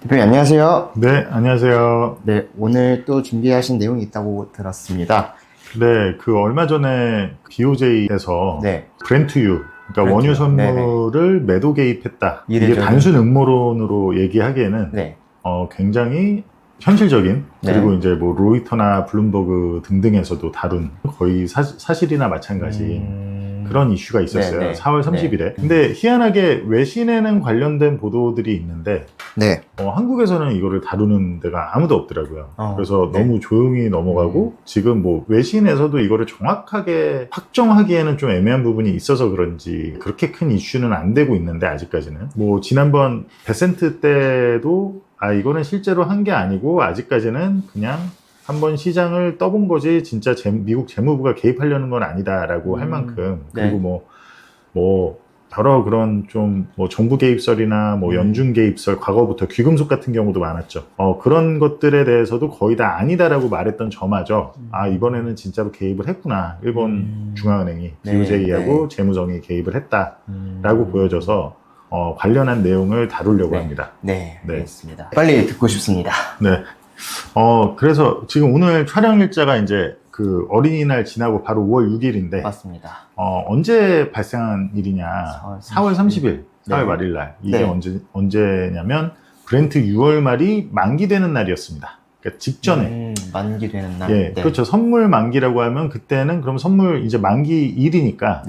대표님 안녕하세요. 네, 안녕하세요. 네, 오늘 또 준비하신 내용이 있다고 들었습니다. 네, 그 얼마 전에 BOJ에서 네, 브렌트유, 그러니까 원유 선물을 매도 개입했다. 이게 이례적인. 단순 음모론으로 얘기하기에는 네, 굉장히 현실적인, 네. 그리고 이제 뭐 로이터나 블룸버그 등등에서도 다룬 거의 사실이나 마찬가지 그런 이슈가 있었어요. 네, 네. 4월 30일에. 근데 희한하게 외신에는 관련된 보도들이 있는데 네, 한국에서는 이거를 다루는 데가 아무도 없더라고요. 그래서 네. 너무 조용히 넘어가고 지금 뭐 외신에서도 이거를 정확하게 확정하기에는 좀 애매한 부분이 있어서 그런지 그렇게 큰 이슈는 안 되고 있는데 아직까지는 뭐 지난번 베센트 때도 이거는 실제로 한 게 아니고 아직까지는 그냥 한번 시장을 떠본 거지 진짜 미국 재무부가 개입하려는 건 아니다라고 할 만큼 그리고 뭐 여러 그런 좀 뭐 정부 개입설이나 뭐 연준 개입설 과거부터 귀금속 같은 경우도 많았죠. 그런 것들에 대해서도 거의 다 아니다라고 말했던 저마저 이번에는 진짜로 개입을 했구나. 일본 중앙은행이 BOJ하고 재무정이 개입을 했다라고 보여져서 관련한 내용을 다루려고 합니다. 네, 알겠습니다. 빨리 듣고 싶습니다. 네. 그래서 지금 오늘 촬영 일자가 이제 그 어린이날 지나고 바로 5월 6일인데 맞습니다. 언제 발생한 일이냐? 4월 30일, 4월 말일 날. 이게 언제냐면 브렌트 6월 말이 만기되는 날이었습니다. 그러니까 직전에. 만기되는 날. 예, 그렇죠. 선물 만기라고 하면 그때는 그럼 선물 이제 만기일이니까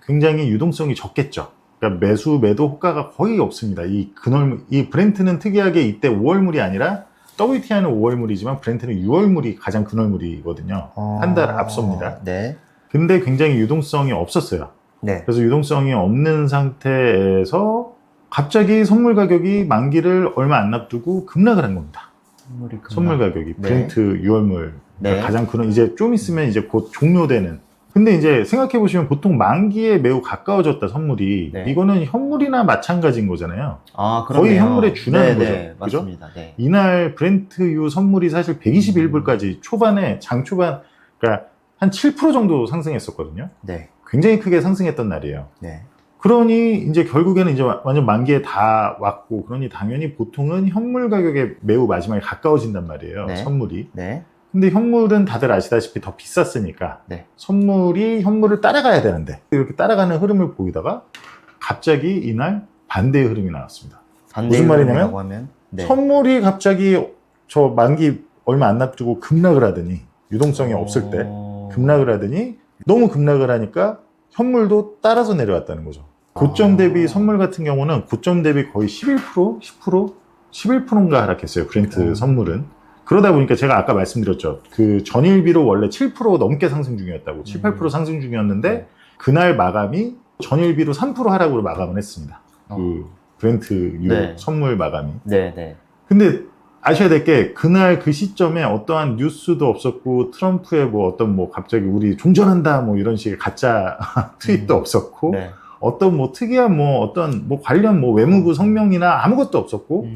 굉장히 유동성이 적겠죠. 그러니까 매도 호가가 거의 없습니다. 이 브렌트는 특이하게 이때 5월물이 아니라 WTI는 5월물이지만 브렌트는 6월물이 가장 근월물이거든요. 한 달 앞섭니다. 근데 굉장히 유동성이 없었어요. 그래서 유동성이 없는 상태에서 갑자기 선물 가격이 만기를 얼마 안 앞두고 급락을 한 겁니다. 선물 가격이 브렌트 6월물 가장 근원 이제 좀 있으면 이제 곧 종료되는. 근데 이제 생각해 보시면 보통 만기에 매우 가까워졌다 선물이 이거는 현물이나 마찬가지인 거잖아요. 거의 현물에 준하는 거죠. 그죠? 맞습니다. 이날 브렌트유 선물이 사실 121불까지 장 초반 그러니까 한 7% 정도 상승했었거든요. 굉장히 크게 상승했던 날이에요. 그러니 이제 결국에는 이제 완전 만기에 다 왔고 그러니 당연히 보통은 현물 가격에 매우 마지막에 가까워진단 말이에요. 선물이. 근데 현물은 다들 아시다시피 더 비쌌으니까 선물이 현물을 따라가야 되는데 이렇게 따라가는 흐름을 보이다가 갑자기 이날 반대의 흐름이 나왔습니다. 무슨 말이냐면 선물이 갑자기 저 만기 얼마 안 앞두고 급락을 하더니 유동성이 없을 때 급락을 하더니 너무 급락을 하니까 현물도 따라서 내려왔다는 거죠. 고점 대비 선물 같은 경우는 고점 대비 거의 11%, 10%, 11%인가 하락했어요. 브렌트 선물은. 그러다 보니까 제가 아까 말씀드렸죠. 그 전일비로 원래 7% 넘게 상승 중이었다고. 7, 8% 상승 중이었는데 그날 마감이 전일비로 3% 하락으로 마감을 했습니다. 그 브렌트 선물 마감이. 근데 아셔야 될 게 그날 그 시점에 어떠한 뉴스도 없었고 트럼프의 뭐 어떤 뭐 갑자기 우리 종전한다 뭐 이런 식의 가짜 트윗도 없었고 어떤 뭐 특이한 뭐 어떤 뭐 관련 뭐 외무부 성명이나 아무것도 없었고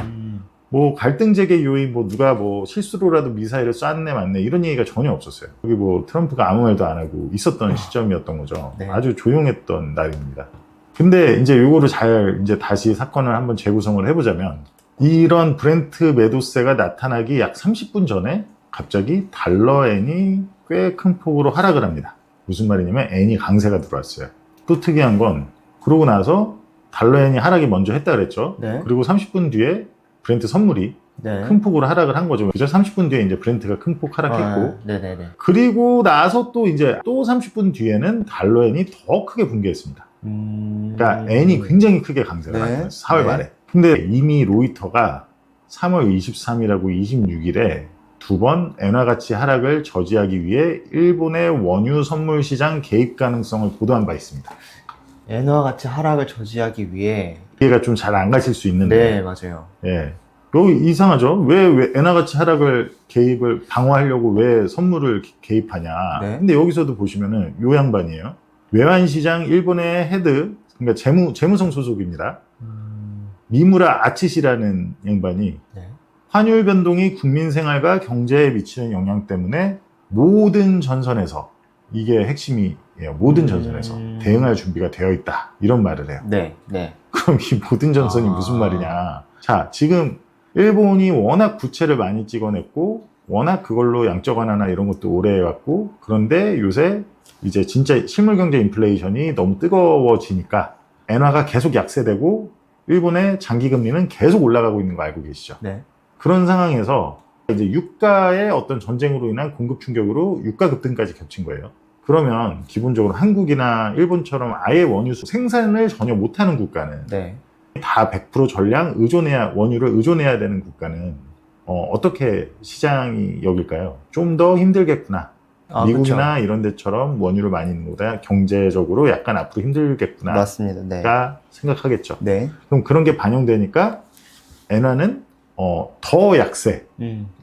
뭐 갈등 재개 요인 뭐 누가 뭐 실수로라도 미사일을 쐈네 맞네 이런 얘기가 전혀 없었어요. 여기 뭐 트럼프가 아무 말도 안 하고 있었던 시점이었던 거죠. 아주 조용했던 날입니다. 근데 이제 요거를 잘 이제 다시 사건을 한번 재구성을 해보자면 이런 브렌트 매도세가 나타나기 약 30분 전에 갑자기 달러엔이 꽤 큰 폭으로 하락을 합니다. 무슨 말이냐면 엔이 강세가 들어왔어요. 또 특이한 건 그러고 나서 달러엔이 하락이 먼저 했다 그랬죠. 그리고 30분 뒤에 브렌트 선물이 큰 폭으로 하락을 한 거죠. 그죠? 30분 뒤에 이제 브렌트가 큰 폭 하락했고 그리고 나서 또 이제 또 30분 뒤에는 달러엔이 더 크게 붕괴했습니다. 그러니까 엔이 굉장히 크게 강세가 나타났어요. 4월 말에. 근데 이미 로이터가 3월 23일하고 26일에 두 번 엔화 가치 하락을 저지하기 위해 일본의 원유 선물 시장 개입 가능성을 보도한 바 있습니다. 엔화 가치 하락을 저지하기 위해 이해가 좀 잘 안 가실 수 있는데 맞아요. 여기 이상하죠? 왜 엔화 가치 하락을 개입을 방어하려고 왜 선물을 개입하냐? 근데 여기서도 보시면은 요 양반이에요. 외환시장 일본의 헤드, 그러니까 재무성 소속입니다. 미무라 아치시라는 양반이 환율 변동이 국민 생활과 경제에 미치는 영향 때문에 모든 전선에서 이게 핵심이에요. 모든 전선에서 대응할 준비가 되어 있다. 이런 말을 해요. 그럼 이 모든 전선이 무슨 말이냐? 자, 지금 일본이 워낙 부채를 많이 찍어냈고 워낙 그걸로 양적 완화나 이런 것도 오래 해왔고, 그런데 요새 이제 진짜 실물 경제 인플레이션이 너무 뜨거워지니까 엔화가 계속 약세되고 일본의 장기 금리는 계속 올라가고 있는 거 알고 계시죠? 네. 그런 상황에서 이제 유가의 어떤 전쟁으로 인한 공급 충격으로 유가 급등까지 겹친 거예요. 그러면 기본적으로 한국이나 일본처럼 아예 원유 생산을 전혀 못하는 국가는 네. 다 100% 전량 원유를 의존해야 되는 국가는 어떻게 시장이 여길까요? 좀 더 힘들겠구나. 미국이나 그쵸. 이런 데처럼 원유를 많이 있는 것보다 경제적으로 약간 앞으로 힘들겠구나. 맞습니다. 네. 생각하겠죠. 네. 그럼 그런 게 반영되니까 엔화는 더 약세.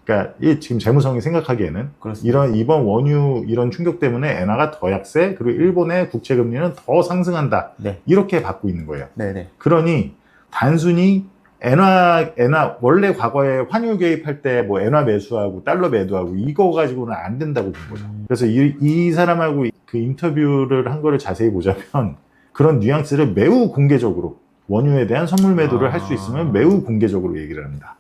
그러니까 지금 재무성이 생각하기에는 그렇습니다. 이번 원유 이런 충격 때문에 엔화가 더 약세, 그리고 일본의 국채 금리는 더 상승한다. 네. 이렇게 받고 있는 거예요. 네네. 그러니 단순히 엔화 원래 과거에 환율 개입할 때 뭐 엔화 매수하고 달러 매도하고 이거 가지고는 안 된다고 본 거죠. 그래서 이 사람하고 그 인터뷰를 한 거를 자세히 보자면 그런 뉘앙스를 매우 공개적으로 원유에 대한 선물 매도를 할 수 있으면 매우 공개적으로 얘기를 합니다.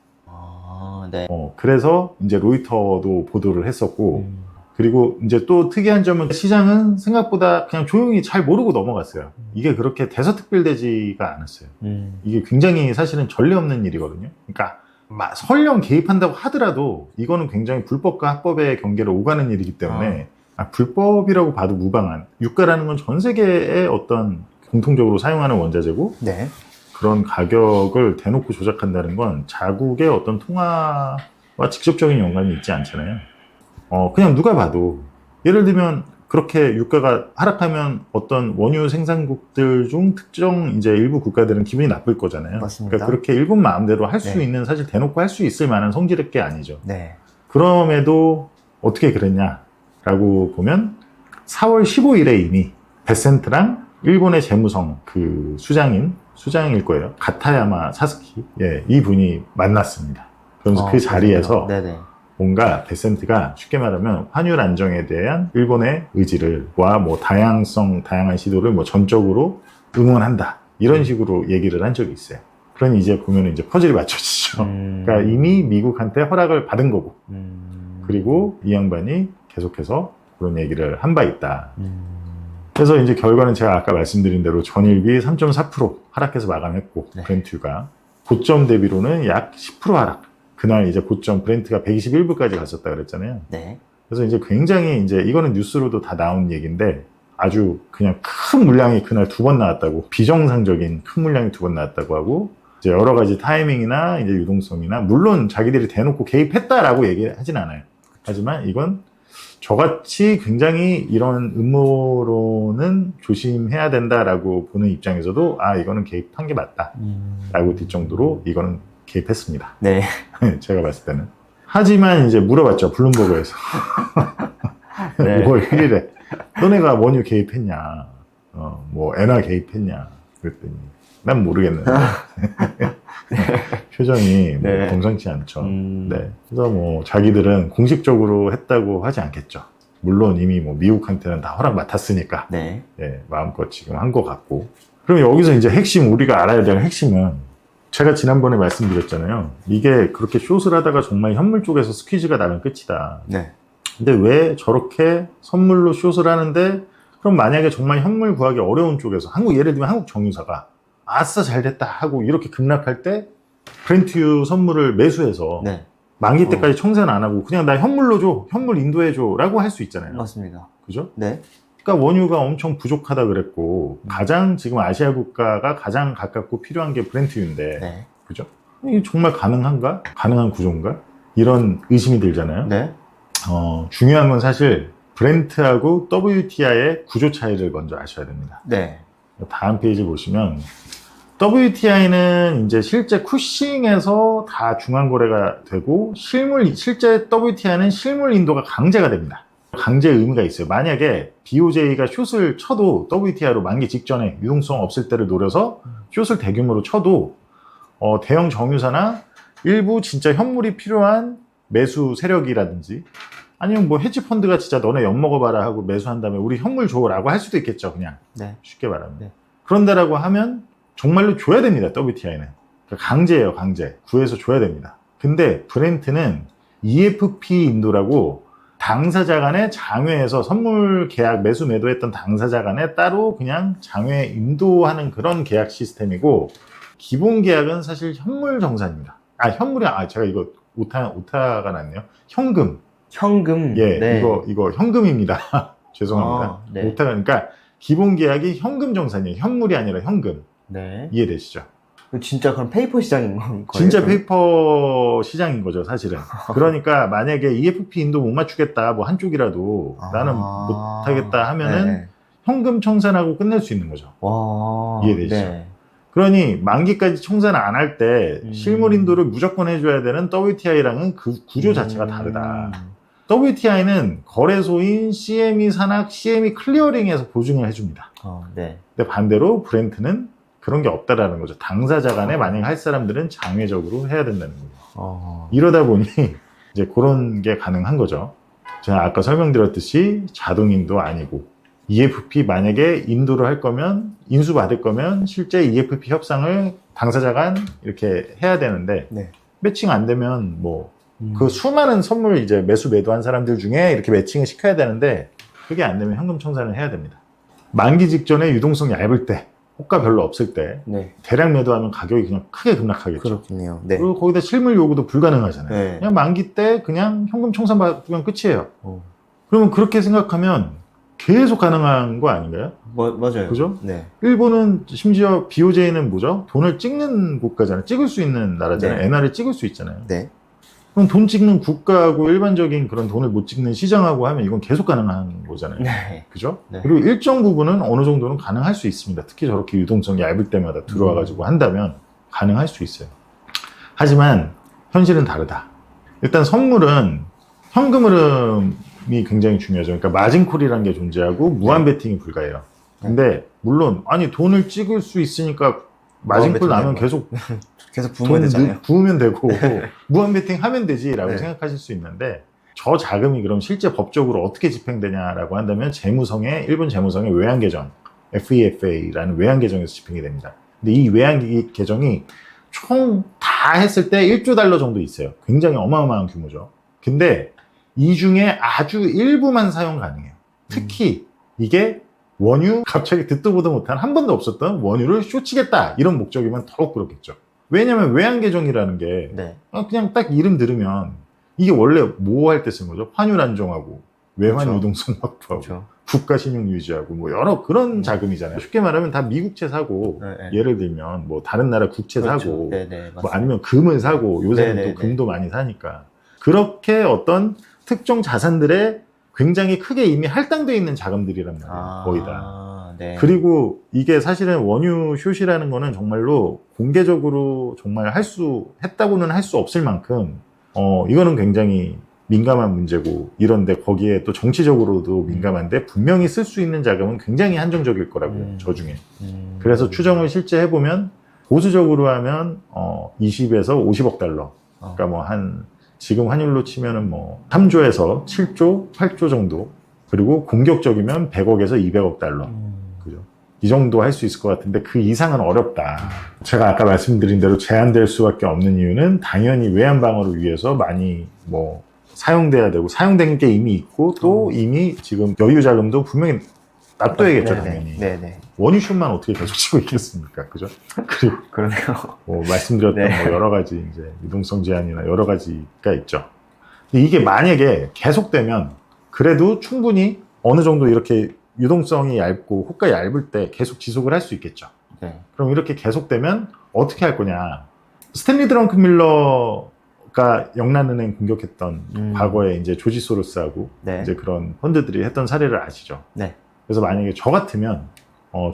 네. 그래서 이제 로이터도 보도를 했었고, 그리고 이제 또 특이한 점은 시장은 생각보다 그냥 조용히 잘 모르고 넘어갔어요. 이게 그렇게 대서특필되지가 않았어요. 이게 굉장히 사실은 전례 없는 일이거든요. 그러니까 설령 개입한다고 하더라도 이거는 굉장히 불법과 합법의 경계를 오가는 일이기 때문에 불법이라고 봐도 무방한, 유가라는 건 전 세계의 어떤 공통적으로 사용하는 원자재고, 네. 그런 가격을 대놓고 조작한다는 건 자국의 어떤 통화와 직접적인 연관이 있지 않잖아요. 그냥 누가 봐도, 예를 들면 그렇게 유가가 하락하면 어떤 원유 생산국들 중 특정 이제 일부 국가들은 기분이 나쁠 거잖아요. 맞습니다. 그러니까 그렇게 일본 마음대로 할 수 있는, 사실 대놓고 할 수 있을 만한 성질의 게 아니죠. 네. 그럼에도 어떻게 그랬냐라고 보면 4월 15일에 이미 베센트랑 일본의 재무성 그 수장일 거예요. 가타야마 사스키. 예, 이 분이 만났습니다. 그러면서 그 자리에서 뭔가 베센트가 쉽게 말하면 환율 안정에 대한 일본의 의지를 뭐 다양한 시도를 뭐 전적으로 응원한다. 이런 식으로 얘기를 한 적이 있어요. 그러니 이제 보면 이제 퍼즐이 맞춰지죠. 그러니까 이미 미국한테 허락을 받은 거고. 그리고 이 양반이 계속해서 그런 얘기를 한 바 있다. 그래서 이제 결과는 제가 아까 말씀드린 대로 전일비 3.4% 하락해서 마감했고, 네. 브렌트가 고점 대비로는 약 10% 하락. 그날 이제 고점 브렌트가 121불까지 갔었다 그랬잖아요. 네. 그래서 이제 굉장히 이제 이거는 뉴스로도 다 나온 얘기인데 아주 그냥 큰 물량이 그날 2번 나왔다고, 비정상적인 큰 물량이 2번 나왔다고 하고, 이제 여러 가지 타이밍이나 이제 유동성이나, 물론 자기들이 대놓고 개입했다라고 얘기하진 않아요. 하지만 이건 저같이 굉장히 이런 음모론은 조심해야 된다라고 보는 입장에서도 이거는 개입한 게 맞다 라고 될 정도로 이거는 개입했습니다. 네. 제가 봤을 때는. 하지만 이제 물어봤죠, 블룸버그에서. 네. 5월 1일에 너네가 원유 개입했냐, 뭐 엔화 개입했냐 그랬더니 난 모르겠는데. 표정이 네. 뭐 동상치 않죠. 네. 그래서 뭐 자기들은 공식적으로 했다고 하지 않겠죠. 물론 이미 뭐 미국한테는 다 허락 맡았으니까 네. 네, 마음껏 지금 한 것 같고. 그럼 여기서 이제 핵심, 우리가 알아야 될 핵심은, 제가 지난번에 말씀드렸잖아요. 이게 그렇게 숏을 하다가 정말 현물 쪽에서 스퀴즈가 나면 끝이다. 네. 근데 왜 저렇게 선물로 숏을 하는데, 그럼 만약에 정말 현물 구하기 어려운 쪽에서 예를 들면 한국 정유사가 아싸 잘됐다 하고 이렇게 급락할 때 브렌트유 선물을 매수해서 네. 만기 때까지 청산 안 하고 그냥 나 현물로 줘, 현물 인도해줘 라고 할 수 있잖아요. 맞습니다. 그죠? 네. 그러니까 원유가 엄청 부족하다 그랬고 가장 지금 아시아 국가가 가장 가깝고 필요한 게 브렌트유인데 네. 그죠? 이게 정말 가능한가? 가능한 구조인가? 이런 의심이 들잖아요. 네. 중요한 건 사실 브렌트하고 WTI의 구조 차이를 먼저 아셔야 됩니다. 네. 다음 페이지 보시면 WTI는 이제 실제 쿠싱에서 다 중간 거래가 되고, 실제 WTI는 실물 인도가 강제가 됩니다. 강제 의무가 있어요. 만약에 BOJ가 숏을 쳐도 WTI로 만기 직전에 유동성 없을 때를 노려서 숏을 대규모로 쳐도 대형 정유사나 일부 진짜 현물이 필요한 매수 세력이라든지, 아니면 뭐 헤지펀드가 진짜 너네 엿먹어봐라 하고 매수한 다음에 우리 현물 줘라고 할 수도 있겠죠. 그냥 네. 쉽게 말하면. 네. 그런다라고 하면 정말로 줘야 됩니다. WTI는. 강제예요, 강제. 구해서 줘야 됩니다. 근데 브렌트는 EFP 인도라고 당사자 간의 장외에서 선물 계약 매수 매도했던 당사자 간에 따로 그냥 장외 인도하는 그런 계약 시스템이고, 기본 계약은 사실 현물 정산입니다. 제가 이거 오타가 났네요. 현금. 예, 네. 이거 현금입니다. 죄송합니다. 네. 오타가, 그러니까 기본 계약이 현금 정산이에요. 현물이 아니라 현금. 네. 이해되시죠? 진짜 그럼 페이퍼 시장인 거예요? 진짜 페이퍼 시장인 거죠, 사실은. 그러니까 만약에 EFP 인도 못 맞추겠다, 뭐 한쪽이라도 나는 못 하겠다 하면은 네. 현금 청산하고 끝낼 수 있는 거죠. 와. 이해되시죠? 네. 그러니 만기까지 청산 안 할 때 실물 인도를 무조건 해줘야 되는 WTI랑은 그 구조 자체가 다르다. WTI는 거래소인 CME 산학, CME 클리어링에서 보증을 해줍니다. 네. 근데 반대로 브렌트는 그런 게 없다라는 거죠. 당사자 간에 만약에 할 사람들은 장외적으로 해야 된다는 거예요. 이러다 보니 이제 그런 게 가능한 거죠. 제가 아까 설명드렸듯이 자동인도 아니고, EFP 만약에 인도를 할 거면, 인수 받을 거면 실제 EFP 협상을 당사자 간 이렇게 해야 되는데, 네. 매칭 안 되면 뭐 그 수많은 선물 이제 매수 매도한 사람들 중에 이렇게 매칭을 시켜야 되는데, 그게 안 되면 현금 청산을 해야 됩니다. 만기 직전에 유동성이 얇을 때, 호가 별로 없을 때, 네. 대량 매도하면 가격이 그냥 크게 급락하겠죠. 그렇군요. 네. 그리고 거기다 실물 요구도 불가능하잖아요. 네. 그냥 만기 때 그냥 현금 청산 받으면 끝이에요. 그러면 그렇게 생각하면 계속 가능한 거 아닌가요? 맞아요. 그죠? 네. 일본은 심지어 BOJ는 뭐죠? 돈을 찍는 국가잖아요. 찍을 수 있는 나라잖아요. 네. 엔화를 찍을 수 있잖아요. 네. 그럼 돈 찍는 국가하고 일반적인 그런 돈을 못 찍는 시장하고 하면 이건 계속 가능한 거잖아요. 네. 그죠? 네. 그리고 일정 부분은 어느 정도는 가능할 수 있습니다. 특히 저렇게 유동성이 얇을 때마다 들어와가지고 한다면 가능할 수 있어요. 하지만 현실은 다르다. 일단 선물은 현금 흐름이 굉장히 중요하죠. 그러니까 마진콜이라는 게 존재하고 무한 베팅이 불가해요. 근데 물론 아니 돈을 찍을 수 있으니까 마진콜 나면 계속 부으면 되잖아요. 부으면 되고 무한 베팅 하면 되지라고 생각하실 수 있는데, 저 자금이 그럼 실제 법적으로 어떻게 집행되냐라고 한다면 일본 재무성의 외환계정 FEFA라는 외환계정에서 집행이 됩니다. 근데 이 외환계정이 총 다 했을 때 1조 달러 정도 있어요. 굉장히 어마어마한 규모죠. 근데 이 중에 아주 일부만 사용 가능해요. 특히 이게 원유, 갑자기 듣도 보도 못한 한 번도 없었던 원유를 쇼치겠다 이런 목적이면 더욱 그렇겠죠. 왜냐면 외환계정이라는 게 그냥 딱 이름 들으면 이게 원래 뭐 할 때 쓴 거죠? 환율 안정하고 외환 유동성 확보하고 국가 신용 유지하고 뭐 여러 그런 자금이잖아요. 쉽게 말하면 다 미국채 사고, 예를 들면 뭐 다른 나라 국채 사고, 뭐 아니면 금을 사고, 요새는 또 금도 많이 사니까 그렇게 어떤 특정 자산들에 굉장히 크게 이미 할당되어 있는 자금들이란 말이에요. 거의 다. 그리고 이게 사실은 원유 숏이라는 거는 정말로 공개적으로 정말 했다고는 할 수 없을 만큼 이거는 굉장히 민감한 문제고, 이런데 거기에 또 정치적으로도 민감한데 분명히 쓸 수 있는 자금은 굉장히 한정적일 거라고요. 저 중에. 그래서 추정을 실제 해보면 보수적으로 하면 20에서 50억 달러. 그러니까 뭐 지금 환율로 치면은 뭐 3조에서 7조, 8조 정도. 그리고 공격적이면 100억에서 200억 달러. 그죠? 이 정도 할 수 있을 것 같은데 그 이상은 어렵다. 제가 아까 말씀드린 대로 제한될 수밖에 없는 이유는 당연히 외환 방어를 위해서 많이 뭐 사용돼야 되고, 사용된 게 이미 있고 또 이미 지금 여유 자금도 분명히 놔둬야겠죠. 당연히. 원유슛만 어떻게 계속 치고 있겠습니까? 그죠? 그리고 그러네요. 말씀드렸던 뭐 여러 가지 이제 유동성 제한이나 여러 가지가 있죠. 이게 만약에 계속되면 그래도 충분히 어느 정도 이렇게 유동성이 얇고 호가 얇을 때 계속 지속을 할 수 있겠죠. 그럼 이렇게 계속되면 어떻게 할 거냐? 스탠리 드렁큰밀러가 영란은행 공격했던 과거에 이제 조지 소로스하고 이제 그런 펀드들이 했던 사례를 아시죠? 그래서 만약에 저 같으면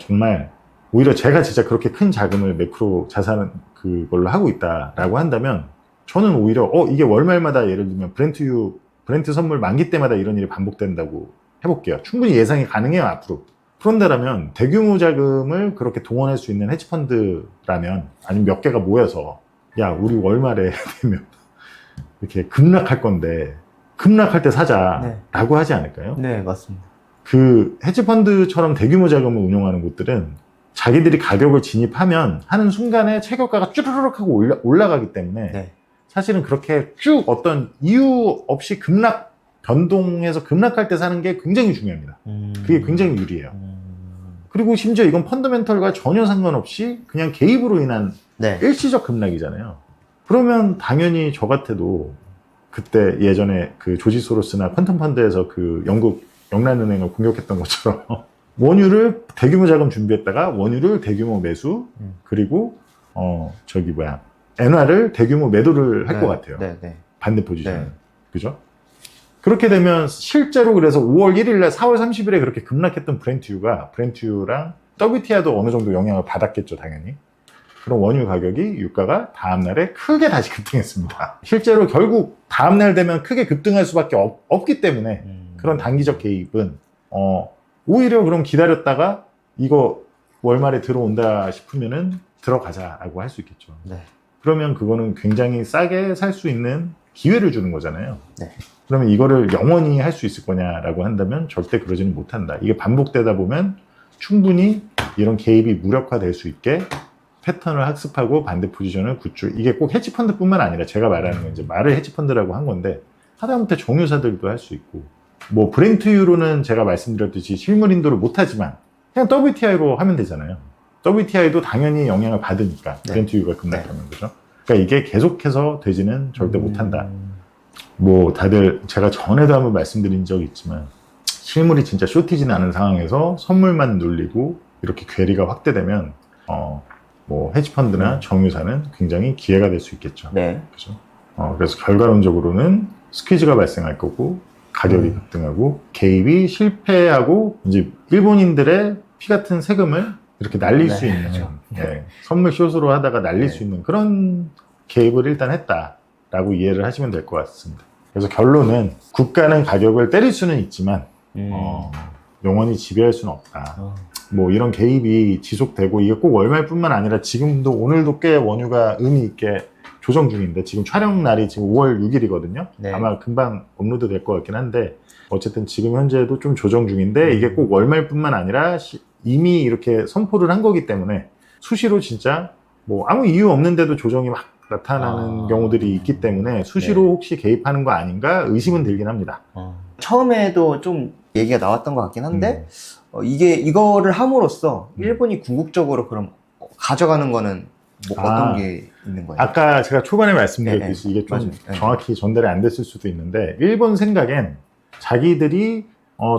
정말 오히려 제가 진짜 그렇게 큰 자금을 매크로 자산 그걸로 하고 있다라고 한다면 저는 오히려 이게 월말마다 예를 들면 브렌트 선물 만기 때마다 이런 일이 반복된다고 해볼게요. 충분히 예상이 가능해요, 앞으로. 그런다라면 대규모 자금을 그렇게 동원할 수 있는 헤지펀드라면, 아니면 몇 개가 모여서 야, 우리 월말에 되면 이렇게 급락할 건데 급락할 때 사자라고 하지 않을까요? 네, 맞습니다. 그 헤지펀드처럼 대규모 자금을 운용하는 곳들은 자기들이 가격을 진입하면 하는 순간에 최저가가 쭈르륵 하고 올라가기 때문에 사실은 그렇게 쭉 어떤 이유 없이 급락, 변동해서 급락할 때 사는 게 굉장히 중요합니다. 그게 굉장히 유리해요. 그리고 심지어 이건 펀더멘털과 전혀 상관없이 그냥 개입으로 인한 네. 일시적 급락이잖아요. 그러면 당연히 저 같아도 그때 예전에 그 조지 소로스나 퀀텀 펀드에서 그 영국 영란은행을 공격했던 것처럼 원유를 대규모 자금 준비했다가 원유를 대규모 매수, 그리고 엔화를 대규모 매도를 할 것 같아요. 반대 포지션. 그죠? 그렇게 되면 실제로 그래서 5월 1일날 4월 30일에 그렇게 급락했던 브렌트유랑 WTI도 어느 정도 영향을 받았겠죠, 당연히. 그럼 원유 가격이, 유가가 다음날에 크게 다시 급등했습니다. 실제로 결국 다음날 되면 크게 급등할 수밖에 없기 때문에 그런 단기적 개입은 오히려 그럼 기다렸다가 이거 월말에 들어온다 싶으면은 들어가자라고 할 수 있겠죠. 네. 그러면 그거는 굉장히 싸게 살 수 있는 기회를 주는 거잖아요. 네. 그러면 이거를 영원히 할 수 있을 거냐라고 한다면 절대 그러지는 못한다. 이게 반복되다 보면 충분히 이런 개입이 무력화될 수 있게 패턴을 학습하고 반대 포지션을 구축. 이게 꼭 헤지펀드뿐만 아니라 제가 말하는 건 이제 말을 헤지펀드라고 한 건데 하다못해 정유사들도 할 수 있고, 뭐 브렌트유로는 제가 말씀드렸듯이 실물 인도를 못하지만 그냥 WTI로 하면 되잖아요. WTI도 당연히 영향을 받으니까 브렌트유가 급락하면. 그죠? 그러니까 이게 계속해서 되지는 절대 못한다. 뭐 다들 제가 전에도 한번 말씀드린 적이 있지만 실물이 진짜 쇼티지 나는 상황에서 선물만 눌리고 이렇게 괴리가 확대되면 뭐 헤지펀드나 정유사는 굉장히 기회가 될 수 있겠죠. 네. 그죠? 그래서 결과론적으로는 스퀴즈가 발생할 거고 가격이 급등하고 개입이 실패하고 이제 일본인들의 피 같은 세금을 이렇게 날릴 수 있는 선물 숏으로 하다가 날릴 수 있는 그런 개입을 일단 했다라고 이해를 하시면 될 것 같습니다. 그래서 결론은 국가는 가격을 때릴 수는 있지만 영원히 지배할 수는 없다. 뭐 이런 개입이 지속되고 이게 꼭 월말뿐만 아니라 지금도 오늘도 꽤 원유가 의미 있게 조정 중인데 지금 촬영 날이 지금 5월 6일이거든요. 네. 아마 금방 업로드 될 것 같긴 한데 어쨌든 지금 현재도 좀 조정 중인데 이게 꼭 월말뿐만 아니라 이미 이렇게 선포를 한 거기 때문에 수시로 진짜 뭐 아무 이유 없는데도 조정이 막 나타나는 경우들이 있기 때문에 수시로 혹시 개입하는 거 아닌가 의심은 들긴 합니다. 처음에도 좀 얘기가 나왔던 것 같긴 한데 이거를 함으로써 일본이 궁극적으로 그럼 가져가는 거는 뭐 어떤 게 있는 거예요? 아까 제가 초반에 말씀드렸듯이 이게 좀 정확히 전달이 안 됐을 수도 있는데 일본 생각엔 자기들이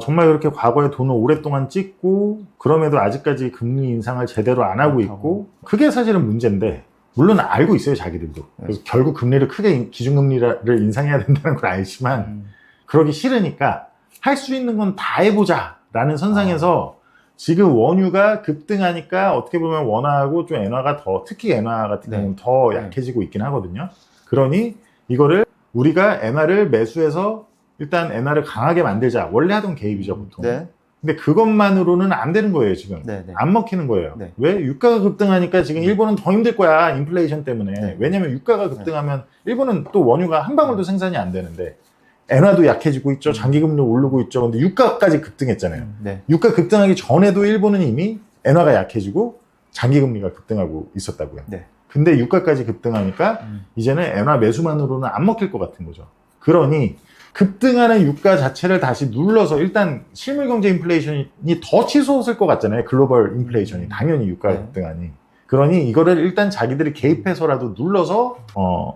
정말 그렇게 과거에 돈을 오랫동안 찍고 그럼에도 아직까지 금리 인상을 제대로 안 하고 있고 그게 사실은 문제인데 물론 알고 있어요, 자기들도. 그래서 결국 금리를 크게 기준금리를 인상해야 된다는 걸 알지만 그러기 싫으니까 할 수 있는 건 다 해보자 라는 선상에서 지금 원유가 급등하니까 어떻게 보면 원화하고 좀 엔화가 특히 엔화 같은 경우는 더 약해지고 있긴 하거든요. 그러니 이거를 우리가 엔화를 매수해서 일단 엔화를 강하게 만들자. 원래 하던 개입이죠, 보통. 근데 그것만으로는 안 되는 거예요, 지금. 안 먹히는 거예요. 왜? 유가가 급등하니까 지금 일본은 더 힘들 거야, 인플레이션 때문에. 왜냐면 유가가 급등하면 일본은 또 원유가 한 방울도 생산이 안 되는데 엔화도 약해지고 있죠. 장기금리 오르고 있죠. 근데 유가까지 급등했잖아요. 유가 급등하기 전에도 일본은 이미 엔화가 약해지고 장기금리가 급등하고 있었다고요. 근데 유가까지 급등하니까 이제는 엔화 매수만으로는 안 먹힐 것 같은 거죠. 그러니 급등하는 유가 자체를 다시 눌러서 일단 실물경제 인플레이션이 더 치솟을 것 같잖아요. 글로벌 인플레이션이 당연히 유가가 급등하니. 그러니 이거를 일단 자기들이 개입해서라도 눌러서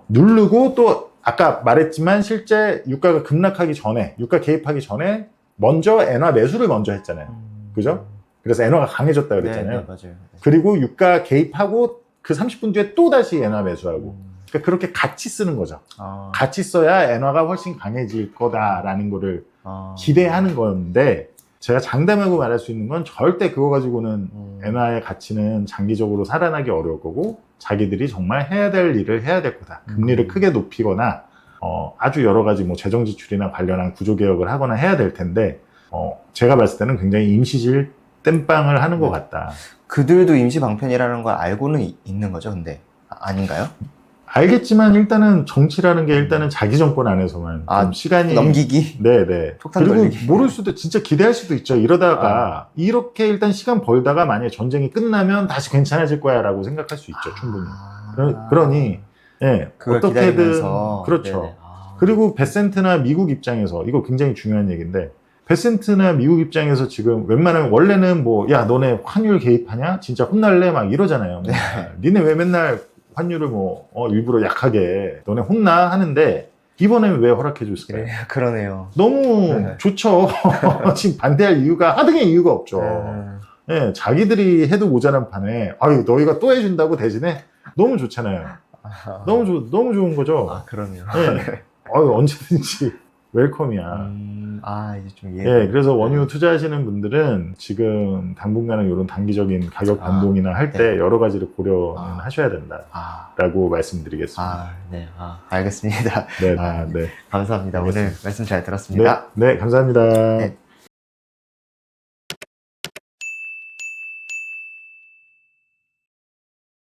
누르고 또 아까 말했지만 실제 유가가 급락하기 전에 유가 개입하기 전에 먼저 엔화 매수를 먼저 했잖아요. 그죠? 그래서 엔화가 강해졌다 그랬잖아요. 맞아요. 그리고 유가 개입하고 그 30분 뒤에 또 다시 엔화 매수하고 그러니까 그렇게 같이 쓰는 거죠. 같이 써야 엔화가 훨씬 강해질 거다라는 거를 기대하는 건데 제가 장담하고 말할 수 있는 건 절대 그거 가지고는 엔화의 가치는 장기적으로 살아나기 어려울 거고 자기들이 정말 해야 될 일을 해야 될 거다. 금리를 크게 높이거나 아주 여러 가지 뭐 재정 지출이나 관련한 구조 개혁을 하거나 해야 될 텐데 제가 봤을 때는 굉장히 임시질 땜빵을 하는 것 같다. 그들도 임시 방편이라는 걸 알고는 있는 거죠, 근데 아닌가요? 알겠지만 일단은 정치라는 게 일단은 자기 정권 안에서만 좀 시간이 넘기기? 네네. 폭탄 그리고 돌리기. 모를 수도 진짜 기대할 수도 있죠. 이러다가 이렇게 일단 시간 벌다가 만약에 전쟁이 끝나면 다시 괜찮아질 거야 라고 생각할 수 있죠. 충분히. 그러니 네, 그걸 어떻게든 기다리면서. 그렇죠. 네네. 그리고 베센트나 미국 입장에서 이거 굉장히 중요한 얘기인데 베센트나 미국 입장에서 지금 웬만하면 원래는 뭐 야 너네 환율 개입하냐? 진짜 혼날래? 막 이러잖아요. 네. 니네 왜 맨날 환율을 뭐 일부러 약하게 너네 혼나? 하는데 이번에는 왜 허락해 줬을까요? 네, 그러네요. 너무 네. 좋죠. 지금 반대할 이유가 하등의 이유가 없죠. 예, 자기들이 해도 모자란 판에 아유 너희가 또 해준다고 대신에 너무 좋잖아요. 너무 좋은 거죠. 아, 그러네요. 예. 아유 언제든지 웰컴이야. 이제 좀 예, 그래서 원유 투자하시는 분들은 지금 당분간은 이런 단기적인 가격 변동이나 할 때 네. 여러 가지를 고려는 하셔야 된다라고 말씀드리겠습니다. 네. 알겠습니다. 네, 네. 감사합니다. 알겠습니다. 오늘 말씀 잘 들었습니다. 네, 감사합니다. 네.